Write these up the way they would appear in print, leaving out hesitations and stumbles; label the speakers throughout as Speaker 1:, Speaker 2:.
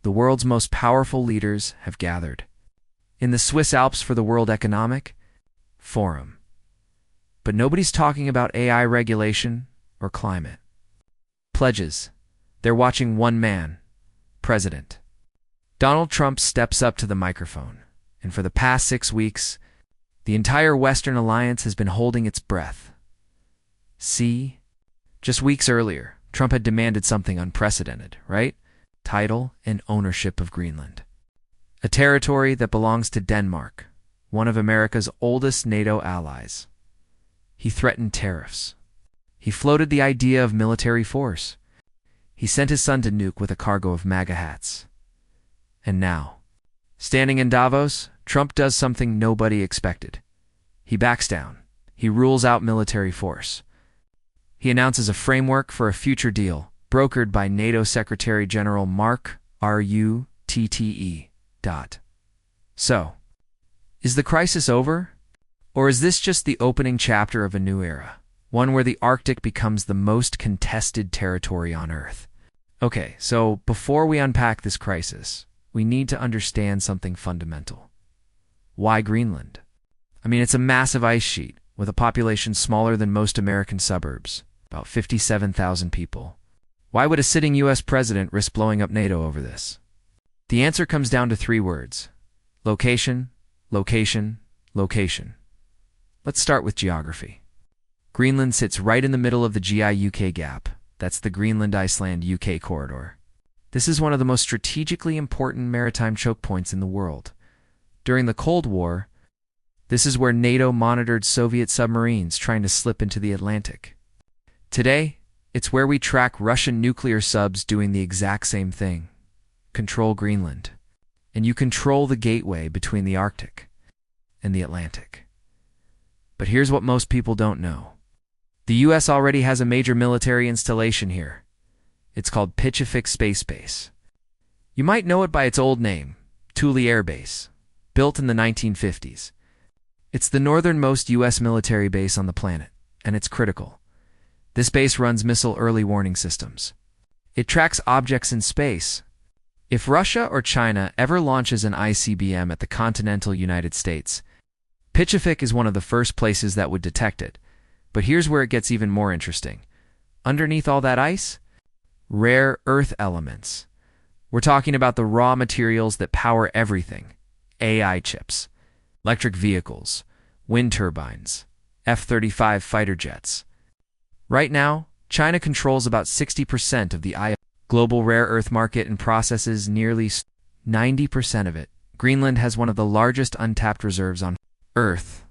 Speaker 1: the world's most powerful leaders have gathered in the Swiss Alps for the World Economic Forum. But nobody's talking about AI regulation or climate pledges. They're watching one man, President Donald Trump, steps up to the microphone. And for the past 6 weeks, the entire Western alliance has been holding its breath. See? Just weeks earlier, Trump had demanded something unprecedented, right? Title and ownership of Greenland, a territory that belongs to Denmark, one of America's oldest NATO allies. He threatened tariffs. He floated the idea of military force. He sent his son to nuke with a cargo of MAGA hats. And now, standing in Davos, Trump does something nobody expected. He backs down. He rules out military force. He announces a framework for a future deal, brokered by NATO Secretary General Mark Rutte. So, is the crisis over? Or is this just the opening chapter of a new era, one where the Arctic becomes the most contested territory on Earth? Okay, so before we unpack this crisis, we need to understand something fundamental. Why Greenland? I mean, it's a massive ice sheet with a population smaller than most American suburbs, about 57,000 people. Why would a sitting U.S. president risk blowing up NATO over this? The answer comes down to 3 words: location, location, location. Let's start with geography. Greenland sits right in the middle of the GI-UK gap. That's the Greenland-Iceland-UK corridor. This is one of the most strategically important maritime choke points in the world. During the Cold War, this is where NATO monitored Soviet submarines trying to slip into the Atlantic. Today, it's where we track Russian nuclear subs doing the exact same thing. Control Greenland. And you control the gateway between the Arctic and the Atlantic. But here's what most people don't know. The U.S. already has a major military installation here. It's called Pitchafik Space Base. You might know it by its old name, Thule Air Base, built in the 1950s. It's the northernmost U.S. military base on the planet, and it's critical. This base runs missile early warning systems. It tracks objects in space. If Russia or China ever launches an ICBM at the continental United States, Pitchafik is one of the first places that would detect it. But here's where it gets even more interesting. Underneath all that ice, rare earth elements. We're talking about the raw materials that power everything. AI chips, electric vehicles, wind turbines, F-35 fighter jets. Right now, China controls about 60% of the global rare earth market and processes nearly 90% of it. Greenland has one of the largest untapped reserves on Earth.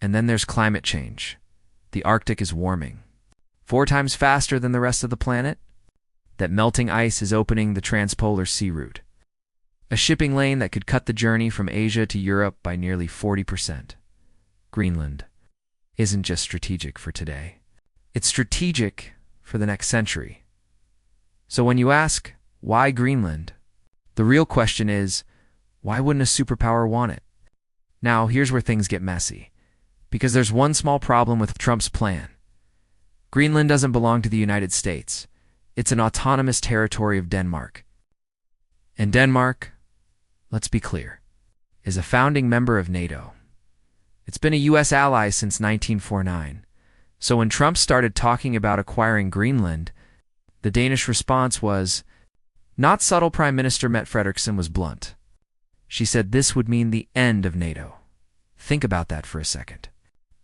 Speaker 1: And then there's climate change. The Arctic is warming 4 times faster than the rest of the planet. That melting ice is opening the transpolar sea route, a shipping lane that could cut the journey from Asia to Europe by nearly 40%. Greenland isn't just strategic for today. It's strategic for the next century. So when you ask, why Greenland? The real question is, why wouldn't a superpower want it? Now, here's where things get messy. Because there's one small problem with Trump's plan. Greenland doesn't belong to the United States. It's an autonomous territory of Denmark. And Denmark, let's be clear, is a founding member of NATO. It's been a U.S. ally since 1949. So when Trump started talking about acquiring Greenland, the Danish response was, not subtle. Prime Minister Mette Frederiksen was blunt. She said this would mean the end of NATO. Think about that for a second.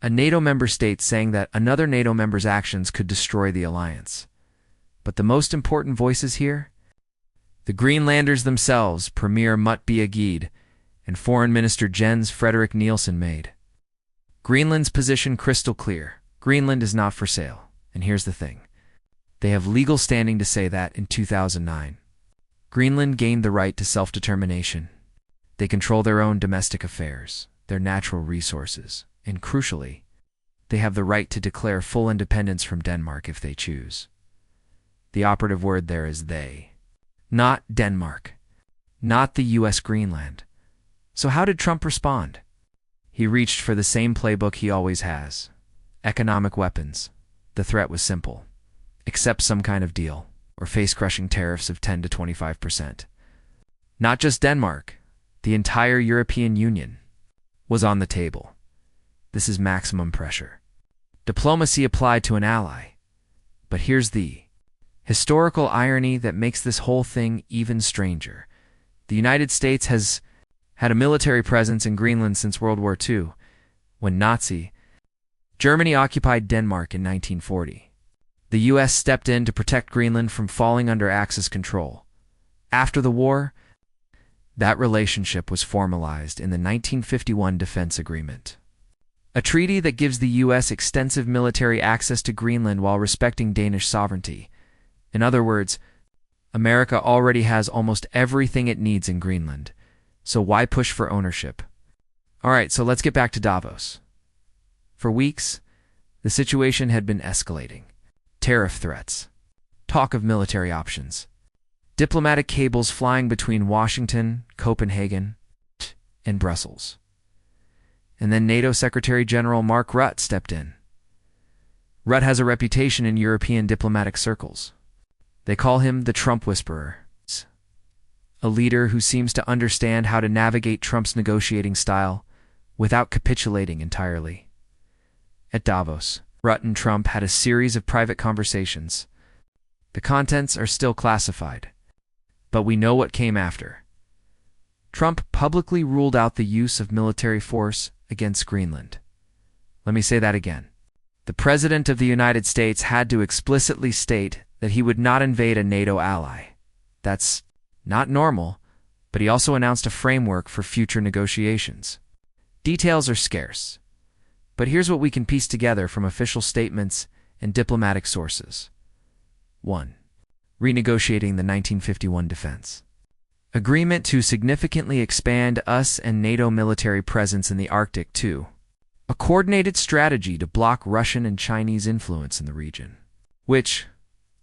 Speaker 1: A NATO member state saying that another NATO member's actions could destroy the alliance. But the most important voices here? The Greenlanders themselves, Premier Mette Bjergård and Foreign Minister Jens Frederik Nielsen made Greenland's position crystal clear. Greenland is not for sale. And here's the thing. They have legal standing to say that in 2009. Greenland gained the right to self-determination. They control their own domestic affairs, their natural resources, and crucially, they have the right to declare full independence from Denmark if they choose. The operative word there is they. Not Denmark. Not the U.S. Greenland. So how did Trump respond? He reached for the same playbook he always has. Economic weapons. The threat was simple. Accept some kind of deal, or face crushing tariffs of 10 to 25%. Not just Denmark, the entire European Union was on the table. This is maximum pressure. Diplomacy applied to an ally. But here's the historical irony that makes this whole thing even stranger. The United States has had a military presence in Greenland since World War II, when Nazi Germany occupied Denmark in 1940. The U.S. stepped in to protect Greenland from falling under Axis control. After the war, that relationship was formalized in the 1951 Defense Agreement, a treaty that gives the U.S. extensive military access to Greenland while respecting Danish sovereignty. In other words, America already has almost everything it needs in Greenland, so why push for ownership? All right, so let's get back to Davos. For weeks, the situation had been escalating. Tariff threats, talk of military options, diplomatic cables flying between Washington, Copenhagen, and Brussels. And then NATO Secretary General Mark Rutte stepped in. Rutte has a reputation in European diplomatic circles. They call him the Trump Whisperer, a leader who seems to understand how to navigate Trump's negotiating style without capitulating entirely. At Davos, Rutte and Trump had a series of private conversations. The contents are still classified, but we know what came after. Trump publicly ruled out the use of military force against Greenland. Let me say that again. The President of the United States had to explicitly state that he would not invade a NATO ally. That's not normal, but he also announced a framework for future negotiations. Details are scarce, but here's what we can piece together from official statements and diplomatic sources. 1. Renegotiating the 1951 Defense Agreement to significantly expand US and NATO military presence in the Arctic. 2. A coordinated strategy to block Russian and Chinese influence in the region, which,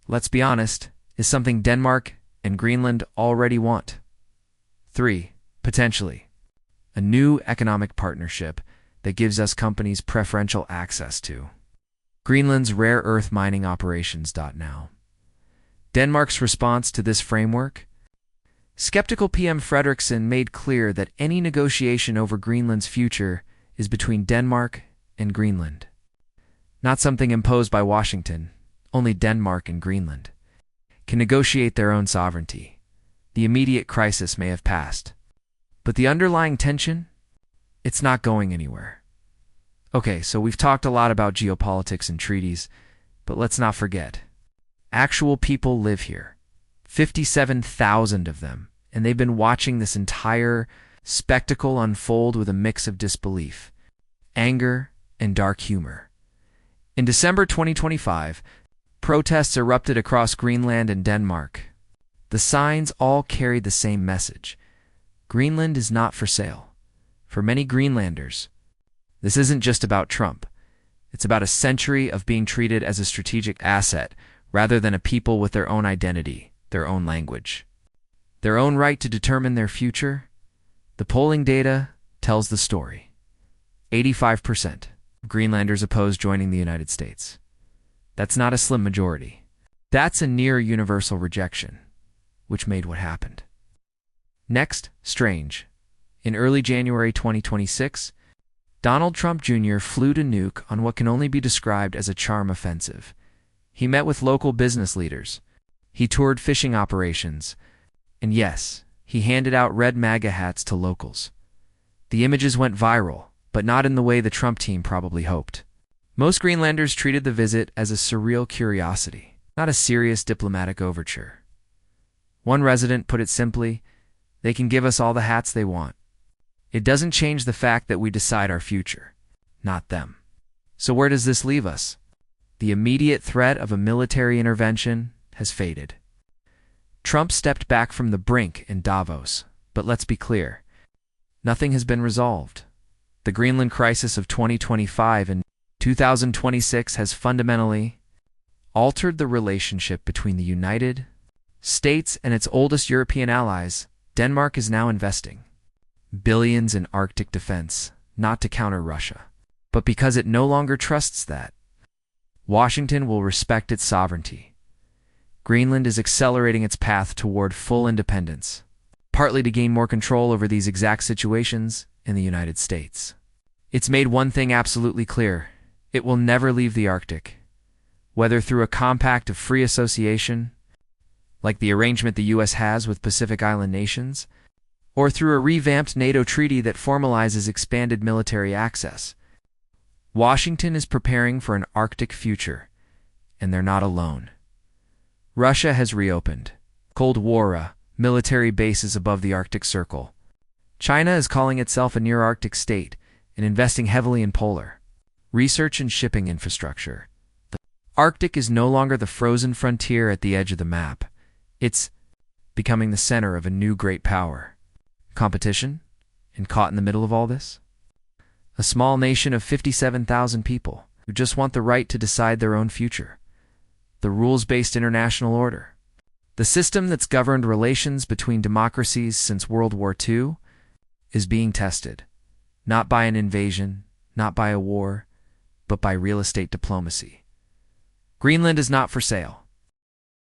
Speaker 1: let's be honest, is something Denmark and Greenland already want. 3. Potentially, a new economic partnership that gives us companies preferential access to Greenland's rare earth mining operations. Now, Denmark's response to this framework? Skeptical PM Frederiksen made clear that any negotiation over Greenland's future is between Denmark and Greenland. Not something imposed by Washington. Only Denmark and Greenland can negotiate their own sovereignty. The immediate crisis may have passed, but the underlying tension? It's not going anywhere. Okay, so we've talked a lot about geopolitics and treaties, but let's not forget. Actual people live here. 57,000 of them, and they've been watching this entire spectacle unfold with a mix of disbelief, anger, and dark humor. In December 2025, protests erupted across Greenland and Denmark. The signs all carried the same message. Greenland is not for sale. For many Greenlanders, this isn't just about Trump. It's about a century of being treated as a strategic asset rather than a people with their own identity, their own language, their own right to determine their future. The polling data tells the story. 85% of Greenlanders oppose joining the United States. That's not a slim majority. That's a near universal rejection, which made what happened. Next, strange. In early January 2026, Donald Trump Jr. flew to Nuuk on what can only be described as a charm offensive. He met with local business leaders. He toured fishing operations. And yes, he handed out red MAGA hats to locals. The images went viral, but not in the way the Trump team probably hoped. Most Greenlanders treated the visit as a surreal curiosity, not a serious diplomatic overture. One resident put it simply, "They can give us all the hats they want. It doesn't change the fact that we decide our future, not them." So where does this leave us? The immediate threat of a military intervention has faded. Trump stepped back from the brink in Davos, but let's be clear. Nothing has been resolved. The Greenland crisis of 2025 and 2026 has fundamentally altered the relationship between the United States and its oldest European allies. Denmark is now investing billions in Arctic defense, not to counter Russia, but because it no longer trusts that Washington will respect its sovereignty. Greenland is accelerating its path toward full independence. partly to gain more control over these exact situations in the United States. It's made one thing absolutely clear: it will never leave the Arctic, whether through a compact of free association, like the arrangement the U.S. has with Pacific Island nations, or through a revamped NATO treaty that formalizes expanded military access. Washington is preparing for an Arctic future, and they're not alone. Russia has reopened Cold War military bases above the Arctic Circle. China is calling itself a near-Arctic state and investing heavily in polar research and shipping infrastructure. The Arctic is no longer the frozen frontier at the edge of the map. It's becoming the center of a new great power. Competition? And caught in the middle of all this? A small nation of 57,000 people who just want the right to decide their own future. The rules-based international order. The system that's governed relations between democracies since World War II is being tested, not by an invasion, not by a war, but by real estate diplomacy. Greenland is not for sale.